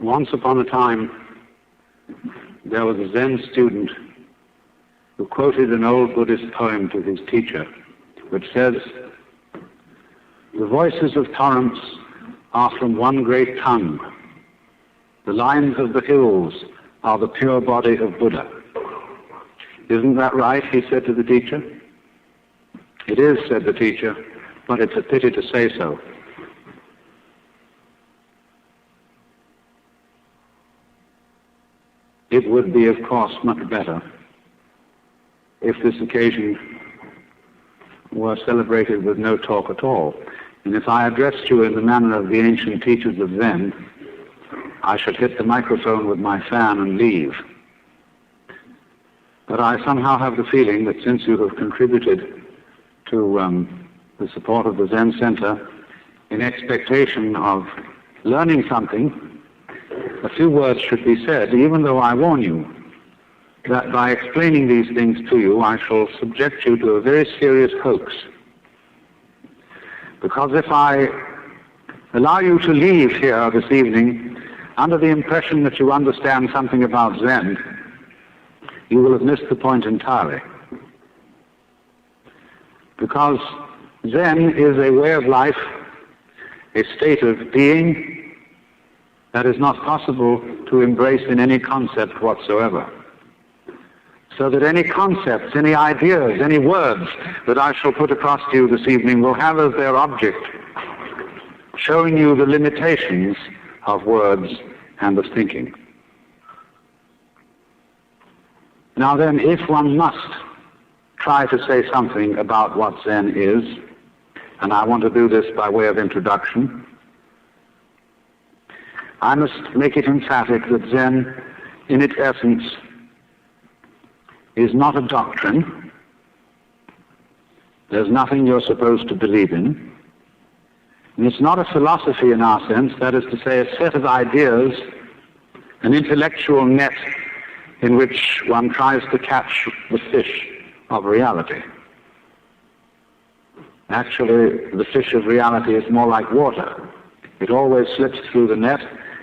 Once upon a time, there was a Zen student who quoted an old Buddhist poem to his teacher, which says, "The voices of torrents are from one great tongue. The lines of the hills are the pure body of Buddha." "Isn't that right?" he said to the teacher. "It is," said the teacher, "but it's a pity to say so." It would be, of course, much better if this occasion were celebrated with no talk at all. And if I addressed you in the manner of the ancient teachers of Zen, I should hit the microphone with my fan and leave. But I somehow have the feeling that since you have contributed to the support of the Zen Center in expectation of learning something, a few words should be said, even though I warn you that by explaining these things to you, I shall subject you to a very serious hoax. Because if I allow you to leave here this evening under the impression that you understand something about Zen, you will have missed the point entirely. Because Zen is a way of life, a state of being that is not possible to embrace in any concept whatsoever. So that any concepts, any ideas, any words that I shall put across to you this evening will have as their object showing you the limitations of words and of thinking. Now then, if one must try to say something about what Zen is, and I want to do this by way of introduction, I must make it emphatic that Zen, in its essence, is not a doctrine. There's nothing you're supposed to believe in. And it's not a philosophy in our sense, that is to say, a set of ideas, an intellectual net in which one tries to catch the fish of reality. Actually, the fish of reality is more like water. It always slips through the net,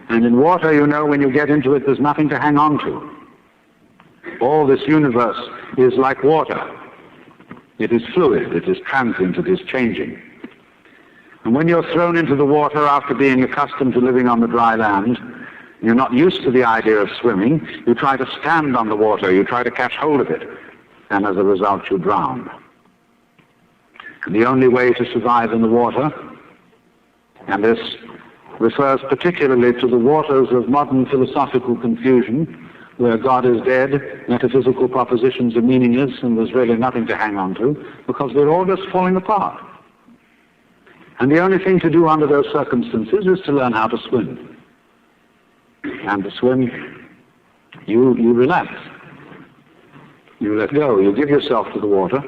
and in water, you know, when you get into it, there's nothing to hang on to. All this universe is like water. It is fluid, it is transient, it is changing. And when you're thrown into the water after being accustomed to living on the dry land, you're not used to the idea of swimming, you try to stand on the water, you try to catch hold of it, and as a result you drown. And the only way to survive in the water, and this refers particularly to the waters of modern philosophical confusion, where God is dead, metaphysical propositions are meaningless, and there's really nothing to hang on to, because they're all just falling apart. And the only thing to do under those circumstances is to learn how to swim. And to swim, you relax. You let go, you give yourself to the water,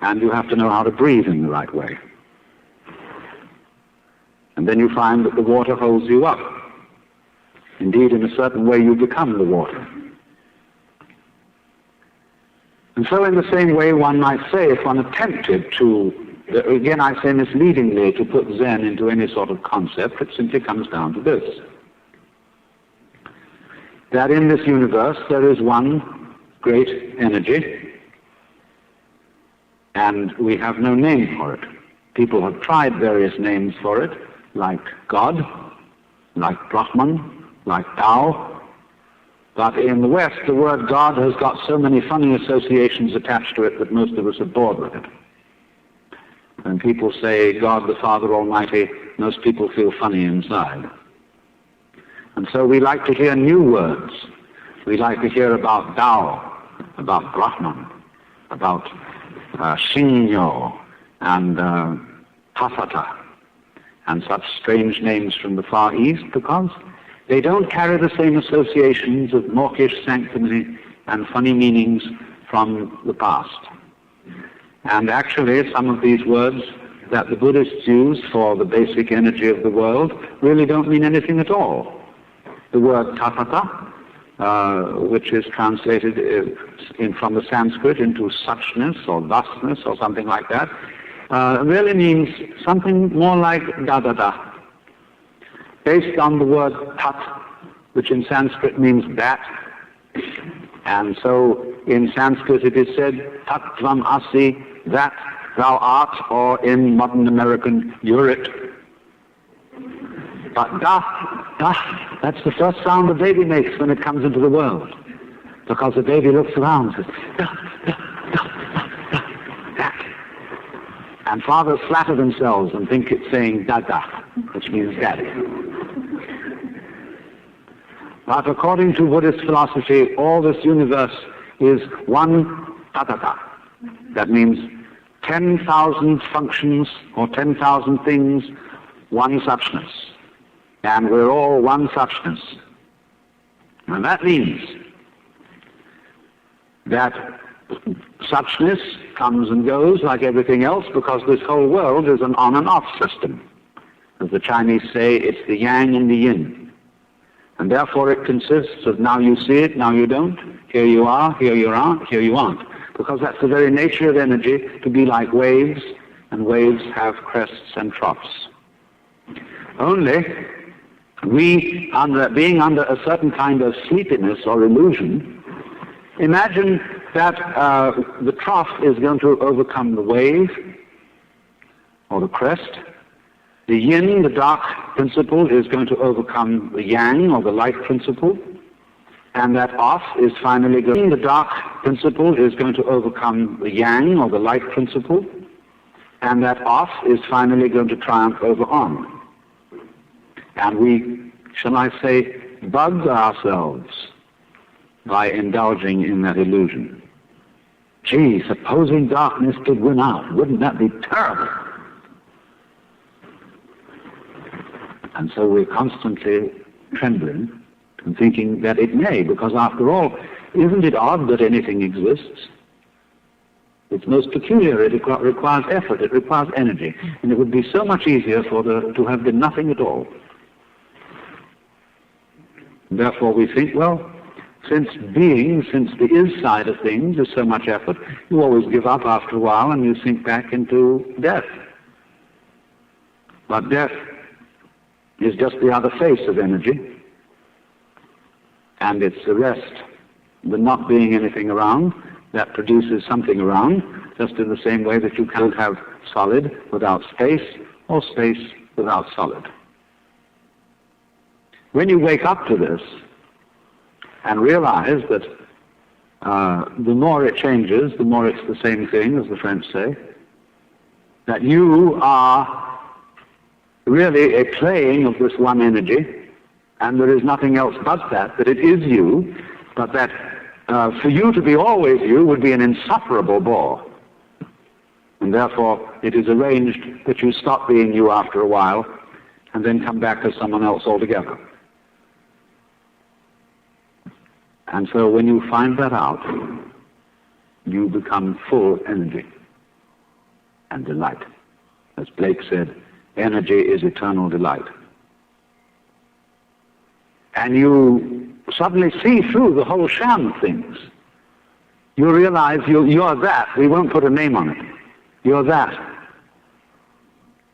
and you have to know how to breathe in the right way. And then you find that the water holds you up. Indeed, in a certain way, you become the water. And so in the same way, one might say, if one attempted to, again I say misleadingly, to put Zen into any sort of concept, it simply comes down to this: that in this universe there is one great energy, and we have no name for it. People have tried various names for it, like God, like Brahman, like Tao. But in the West, the word God has got so many funny associations attached to it that most of us are bored with it. When people say God the Father Almighty, most people feel funny inside. And so we like to hear new words. We like to hear about Tao, about Brahman, about Shinyo and Tathata, and such strange names from the Far East, because they don't carry the same associations of mawkish sanctimony and funny meanings from the past. And actually, some of these words that the Buddhists use for the basic energy of the world really don't mean anything at all. The word tathata, which is translated from the Sanskrit into suchness or thusness or something like that, really means something more like dadada. based on the word tat, which in Sanskrit means that. And so in Sanskrit it is said, tat tvam asi, that thou art, or in modern American, you're it. But da, that's the first sound the baby makes when it comes into the world. Because the baby looks around and says, da, da, da, da, da, that. And fathers flatter themselves and think it's saying dada, which means daddy. But according to Buddhist philosophy, all this universe is one tatata. That means 10,000 functions or 10,000 things, one suchness. And we're all one suchness. And that means that suchness comes and goes like everything else, because this whole world is an on and off system. As the Chinese say, it's the yang and the yin. And therefore it consists of now you see it, now you don't, here you are, here you aren't, here you aren't. Because that's the very nature of energy, to be like waves, and waves have crests and troughs. Only we, being under a certain kind of sleepiness or illusion, imagine that the trough is going to overcome the wave or the crest. The yin, the dark principle, is going to overcome the yang or the light principle. And that off is finally going, the dark principle is going to overcome the yang or the light principle. And that off is finally going to triumph over on. And we, shall I say, bug ourselves by indulging in that illusion. Gee, supposing darkness did win out, wouldn't that be terrible? And so we're constantly trembling and thinking that it may, because after all, isn't it odd that anything exists? It's most peculiar. It requires effort, it requires energy, and it would be so much easier to have been nothing at all. Therefore we think, well, since the is side of things is so much effort, you always give up after a while and you sink back into death. But death is just the other face of energy, and it's the rest, the not being anything around, that produces something around, just in the same way that you can't have solid without space, or space without solid. When you wake up to this and realize that the more it changes, the more it's the same thing, as the French say, that you are really a playing of this one energy, and there is nothing else but that it is you, but that for you to be always you would be an insufferable bore. And therefore it is arranged that you stop being you after a while and then come back as someone else altogether. And so when you find that out, you become full energy and delight. As Blake said, energy is eternal delight. And you suddenly see through the whole sham of things. You realize you're that. We won't put a name on it. You're that.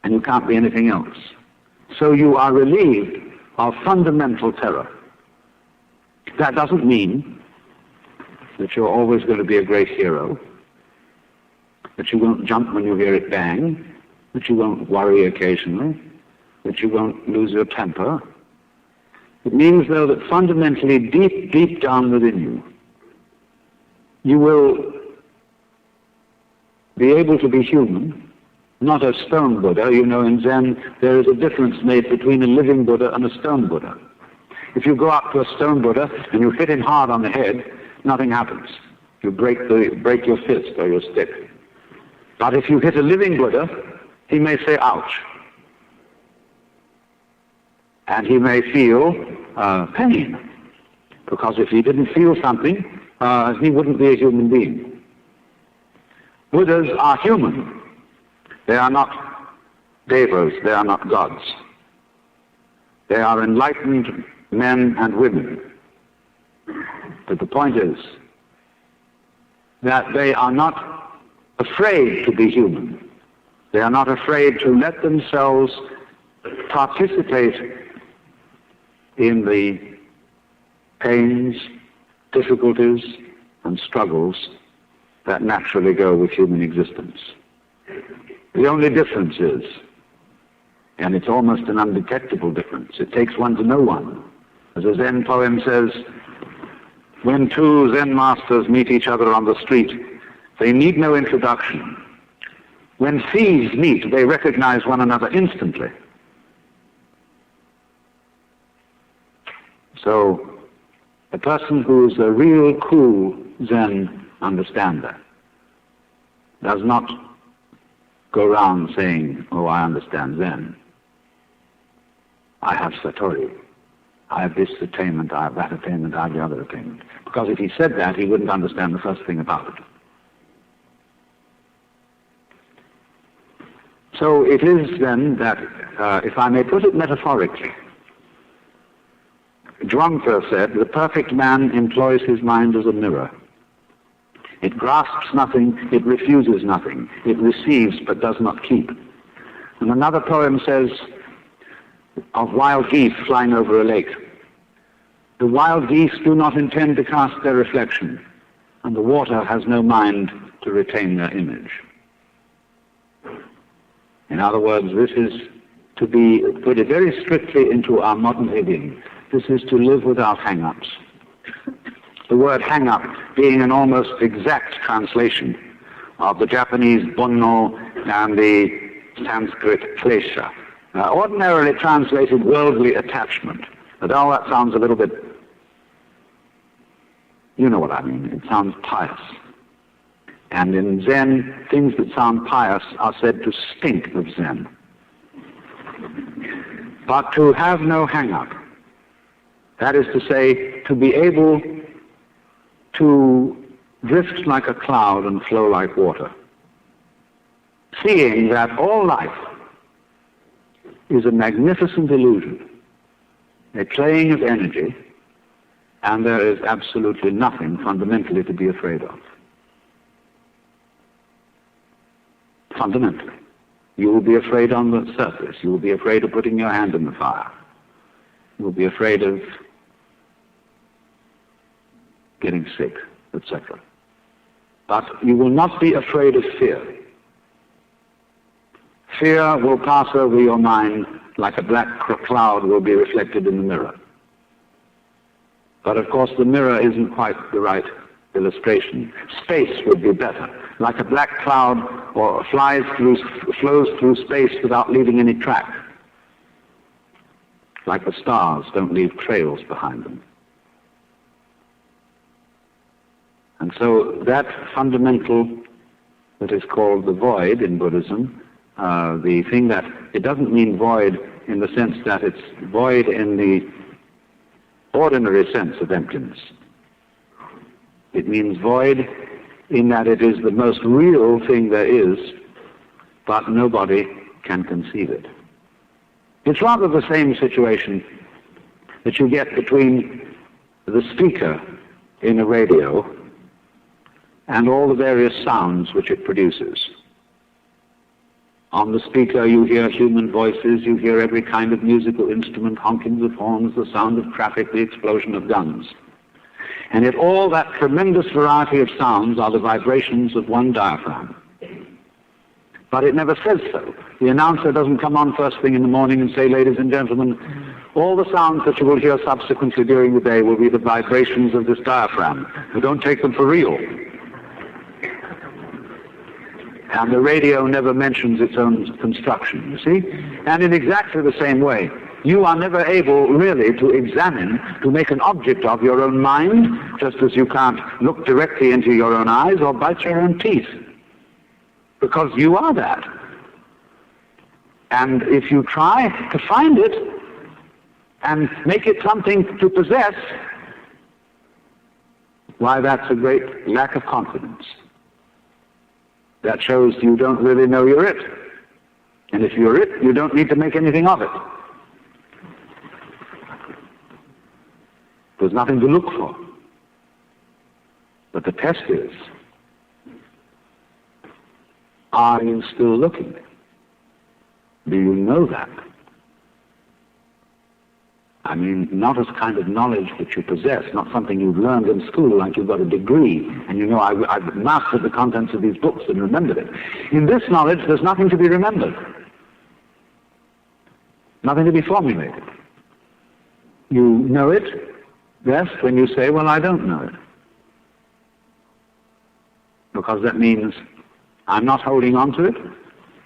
And you can't be anything else. So you are relieved of fundamental terror. That doesn't mean that you're always going to be a great hero, that you won't jump when you hear it bang, that you won't worry occasionally, that you won't lose your temper. It means, though, that fundamentally, deep, deep down within you, you will be able to be human, not a stone Buddha. You know, in Zen, there is a difference made between a living Buddha and a stone Buddha. If you go up to a stone Buddha and you hit him hard on the head, nothing happens. You break your fist or your stick. But if you hit a living Buddha, he may say, ouch. And he may feel pain. Because if he didn't feel something, he wouldn't be a human being. Buddhas are human. They are not devas. They are not gods. They are enlightened men and women. But the point is that they are not afraid to be human. They are not afraid to let themselves participate in the pains, difficulties, and struggles that naturally go with human existence. The only difference is, and it's almost an undetectable difference, it takes one to know one. As a Zen poem says, when two Zen masters meet each other on the street, they need no introduction. When thieves meet, they recognize one another instantly. So, a person who's a real cool Zen understander does not go around saying, oh, I understand Zen. I have Satori. I have this attainment, I have that attainment, I have the other attainment. Because if he said that, he wouldn't understand the first thing about it. So it is then that, if I may put it metaphorically, Zhuangzi said, the perfect man employs his mind as a mirror. It grasps nothing, it refuses nothing. It receives but does not keep. And another poem says of wild geese flying over a lake. The wild geese do not intend to cast their reflection, and the water has no mind to retain their image. In other words, this is to be put it very strictly into our modern idiom. This is to live without hang-ups. The word hang-up being an almost exact translation of the Japanese bonno and the Sanskrit klesha. Ordinarily translated worldly attachment. But oh, that sounds a little bit, you know what I mean, it sounds pious. And in Zen, things that sound pious are said to stink of Zen. But to have no hang-up, that is to say, to be able to drift like a cloud and flow like water, seeing that all life is a magnificent illusion, a playing of energy, and there is absolutely nothing fundamentally to be afraid of. Fundamentally. You will be afraid on the surface. You will be afraid of putting your hand in the fire. You will be afraid of getting sick, etc. But you will not be afraid of fear. Fear will pass over your mind like a black cloud will be reflected in the mirror. But of course the mirror isn't quite the right illustration. Space would be better. Like a black cloud or flows through space without leaving any track. Like the stars don't leave trails behind them. And so that fundamental that is called the void in Buddhism, the thing that, it doesn't mean void in the sense that it's void in the ordinary sense of emptiness. It means void in that it is the most real thing there is, but nobody can conceive it. It's rather the same situation that you get between the speaker in a radio and all the various sounds which it produces. On the speaker you hear human voices, you hear every kind of musical instrument, honkings of horns, the sound of traffic, the explosion of guns. And yet all that tremendous variety of sounds are the vibrations of one diaphragm. But it never says so. The announcer doesn't come on first thing in the morning and say, ladies and gentlemen, all the sounds that you will hear subsequently during the day will be the vibrations of this diaphragm. You don't take them for real. And the radio never mentions its own construction, you see? And in exactly the same way, you are never able really to examine, to make an object of your own mind, just as you can't look directly into your own eyes or bite your own teeth. Because you are that. And if you try to find it and make it something to possess, why, that's a great lack of confidence. That shows you don't really know you're it. And if you're it, you don't need to make anything of it. There's nothing to look for. But the test is, are you still looking? Do you know that? I mean, not as kind of knowledge that you possess, not something you've learned in school like you've got a degree and you know I've mastered the contents of these books and remembered it. In this knowledge, there's nothing to be remembered, nothing to be formulated. You know it best when you say, well, I don't know it. Because that means I'm not holding on to it,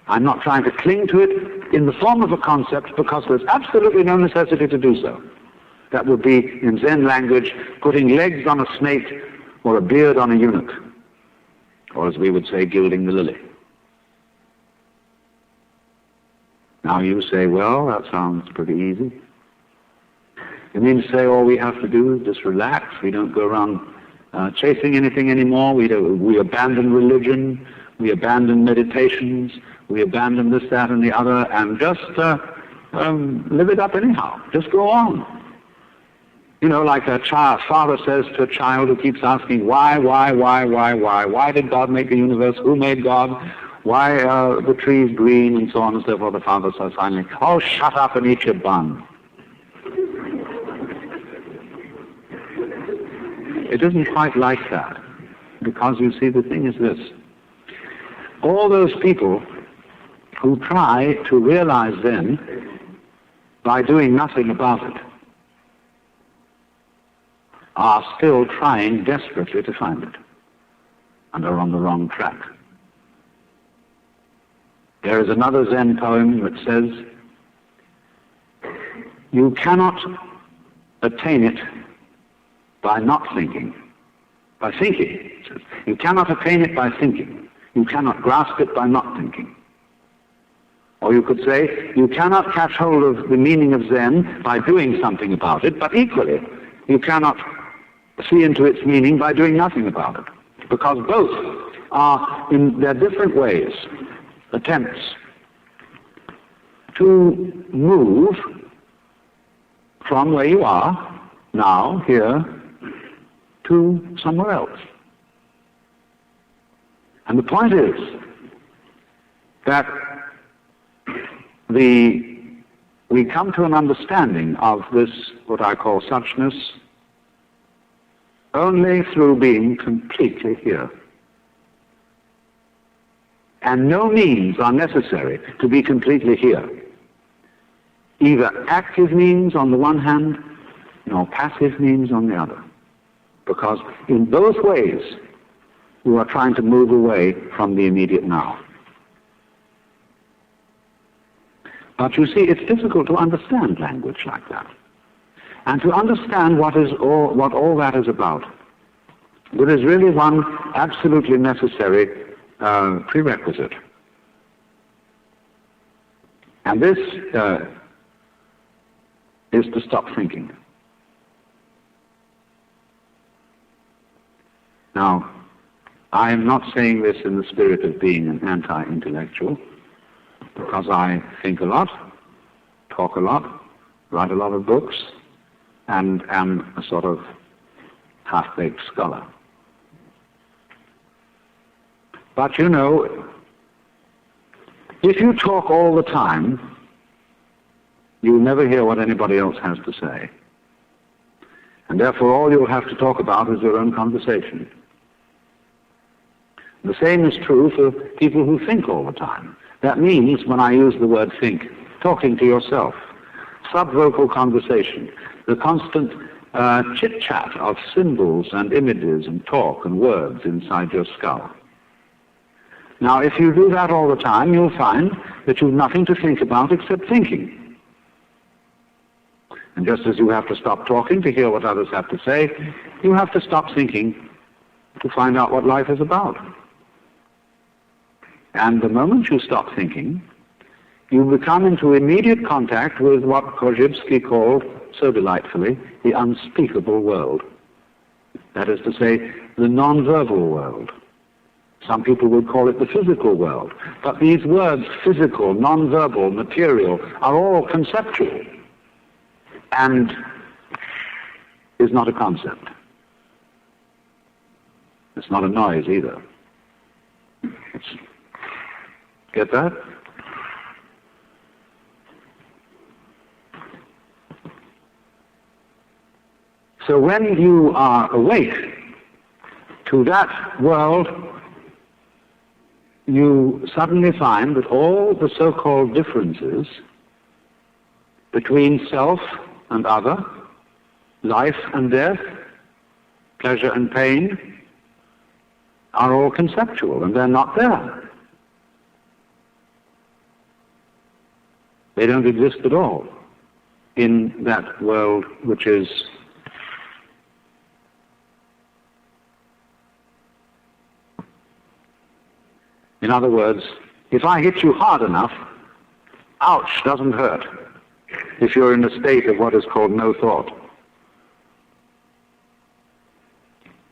I'm not trying to cling to it in the form of a concept because there's absolutely no necessity to do so. That would be, in Zen language, putting legs on a snake or a beard on a eunuch, or as we would say, gilding the lily. Now you say, well, that sounds pretty easy. You mean to say all we have to do is just relax, we don't go around chasing anything anymore, we abandon religion, we abandon meditations, we abandon this, that, and the other, and just live it up anyhow. Just go on. You know, like a father says to a child who keeps asking, why? Why did God make the universe? Who made God? Why are the trees green? And so on and so forth. The father says finally, oh, shut up and eat your bun. It isn't quite like that, because you see, the thing is this. All those people who try to realize Zen by doing nothing about it are still trying desperately to find it and are on the wrong track. There is another Zen poem that says, you cannot attain it by not thinking. By thinking, it says. You cannot attain it by thinking. You cannot grasp it by not thinking. Or you could say, you cannot catch hold of the meaning of Zen by doing something about it, but equally, you cannot see into its meaning by doing nothing about it. Because both are, in their different ways, attempts to move from where you are, now, here, to somewhere else. And the point is that we come to an understanding of this, what I call suchness, only through being completely here. And no means are necessary to be completely here. Either active means on the one hand, nor passive means on the other. Because in both ways, we are trying to move away from the immediate now. But you see, it's difficult to understand language like that. And to understand what all that is about, there is really one absolutely necessary prerequisite. And this is to stop thinking. Now, I am not saying this in the spirit of being an anti-intellectual, because I think a lot, talk a lot, write a lot of books, and am a sort of half-baked scholar. But you know, if you talk all the time, you'll never hear what anybody else has to say. And therefore all you'll have to talk about is your own conversation. The same is true for people who think all the time. That means, when I use the word think, talking to yourself, subvocal conversation, the constant chit-chat of symbols and images and talk and words inside your skull. Now, if you do that all the time, you'll find that you've nothing to think about except thinking. And just as you have to stop talking to hear what others have to say, you have to stop thinking to find out what life is about. And the moment you stop thinking, you become into immediate contact with what Korzybski called, so delightfully, the unspeakable world. That is to say, the non-verbal world. Some people would call it the physical world. But these words, physical, non-verbal, material, are all conceptual and is not a concept. It's not a noise either. Get that? So when you are awake to that world, you suddenly find that all the so-called differences between self and other, life and death, pleasure and pain, are all conceptual, and they're not there. They don't exist at all in that world which is in other words, if I hit you hard enough, ouch doesn't hurt if you're in a state of what is called no thought.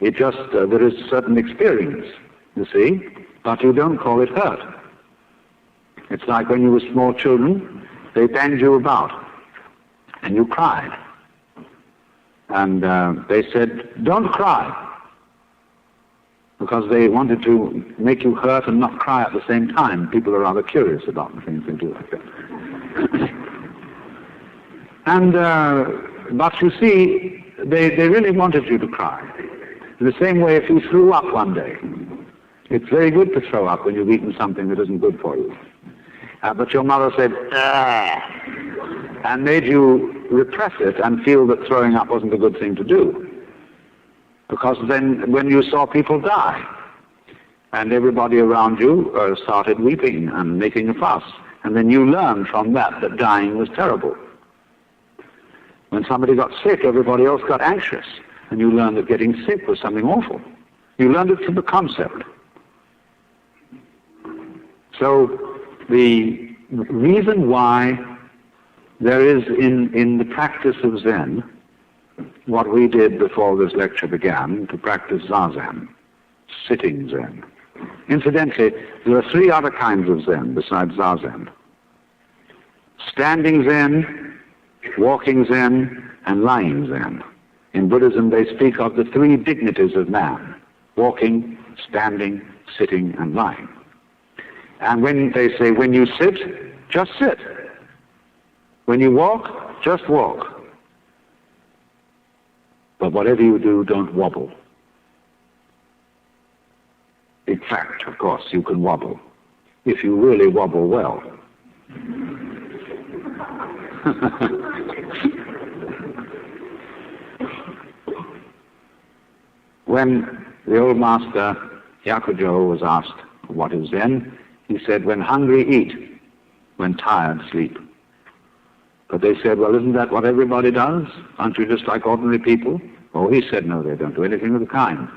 It just, there is certain experience, you see, but you don't call it hurt. It's like when you were small children, they banged you about, and you cried. And they said, don't cry, because they wanted to make you hurt and not cry at the same time. People are rather curious about the things they do like that. And, but you see, they really wanted you to cry. In the same way, if you threw up one day, it's very good to throw up when you've eaten something that isn't good for you. But your mother said, ah, and made you repress it and feel that throwing up wasn't a good thing to do. Because then when you saw people die, and everybody around you started weeping and making a fuss, and then you learned from that that dying was terrible. When somebody got sick, everybody else got anxious, and you learned that getting sick was something awful. You learned it from the concept. So the reason why there is in the practice of Zen what we did before this lecture began, to practice Zazen, sitting Zen. Incidentally, there are three other kinds of Zen besides Zazen. Standing Zen, walking Zen, and lying Zen. In Buddhism, they speak of the three dignities of man: walking, standing, sitting, and lying. And when they say, when you sit, just sit. When you walk, just walk. But whatever you do, don't wobble. In fact, of course, you can wobble, if you really wobble well. When the old master Hyakujo was asked what is Zen, he said, when hungry, eat, when tired, sleep. But they said, well, isn't that what everybody does? Aren't you just like ordinary people? Oh, he said, no, they don't do anything of the kind.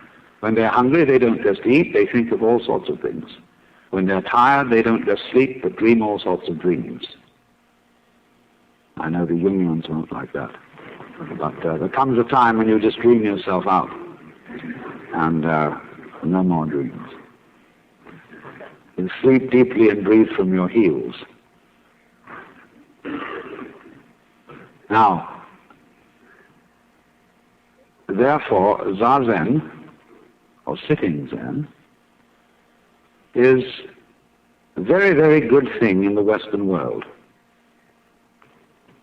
When they're hungry, they don't just eat, they think of all sorts of things. When they're tired, they don't just sleep, but dream all sorts of dreams. I know the Jungians aren't like that. But there comes a time when you just dream yourself out, and no more dreams. You sleep deeply and breathe from your heels. Now, therefore, Zazen, or sitting Zen, is a very, very good thing in the Western world.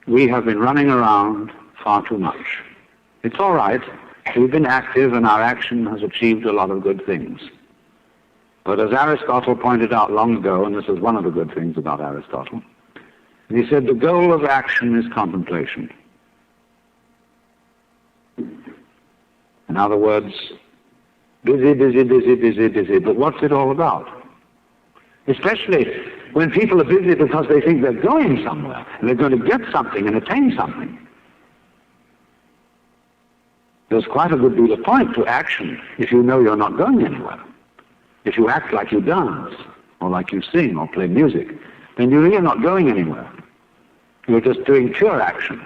We have been running around far too much. It's all right. We've been active, and our action has achieved a lot of good things. But as Aristotle pointed out long ago, and this is one of the good things about Aristotle, he said the goal of action is contemplation. In other words, busy, busy, busy, busy, busy. But what's it all about? Especially when people are busy because they think they're going somewhere, and they're going to get something and attain something. There's quite a good deal of point to action if you know you're not going anywhere. If you act like you dance, or like you sing, or play music, then you're really not going anywhere. You're just doing pure action.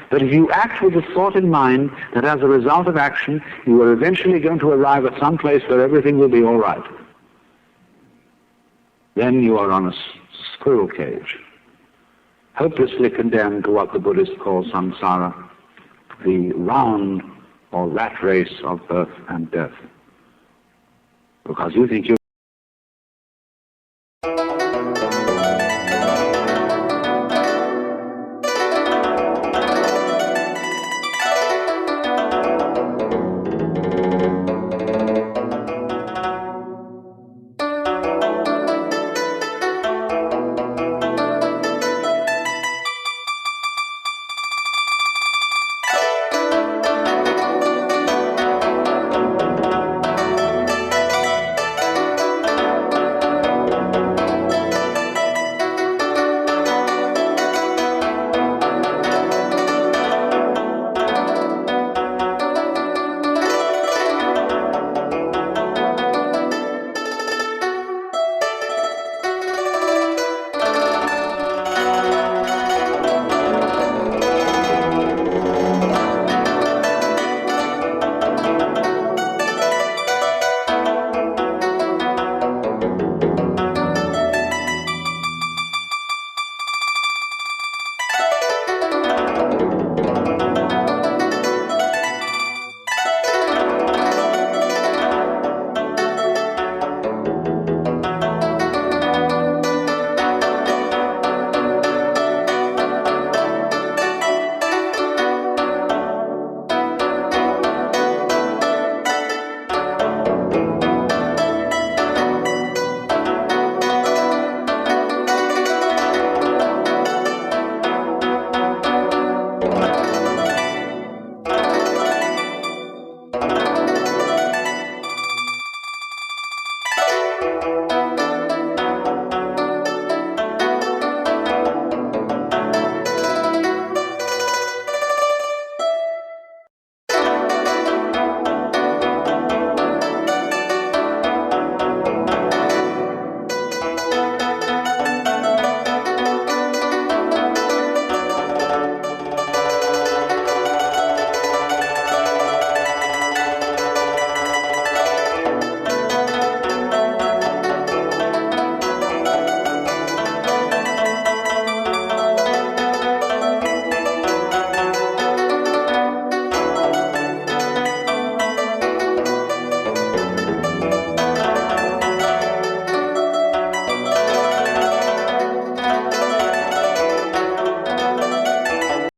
But if you act with the thought in mind that as a result of action, you are eventually going to arrive at some place where everything will be all right, then you are on a squirrel cage, hopelessly condemned to what the Buddhists call samsara, the round or rat race of birth and death. Because you think you